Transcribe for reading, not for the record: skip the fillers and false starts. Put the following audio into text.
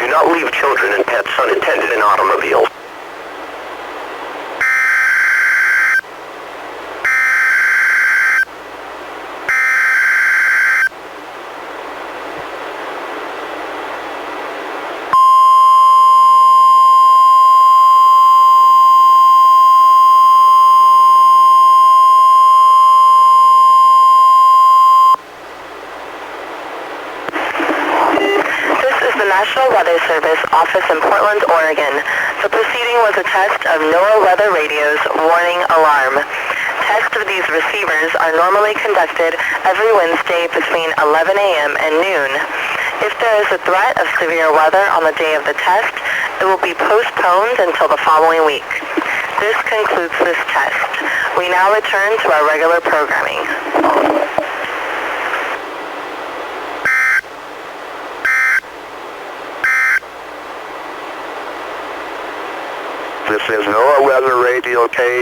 Do not leave children and pets unattended in automobiles. National Weather Service office in Portland, Oregon. The proceeding was a test of NOAA weather radio's warning alarm. Tests of these receivers are normally conducted every Wednesday between 11 a.m. and noon. If there is a threat of severe weather on the day of the test, it will be postponed until the following week. This concludes this test. We now return to our regular programming. This is NOAA Weather Radio Case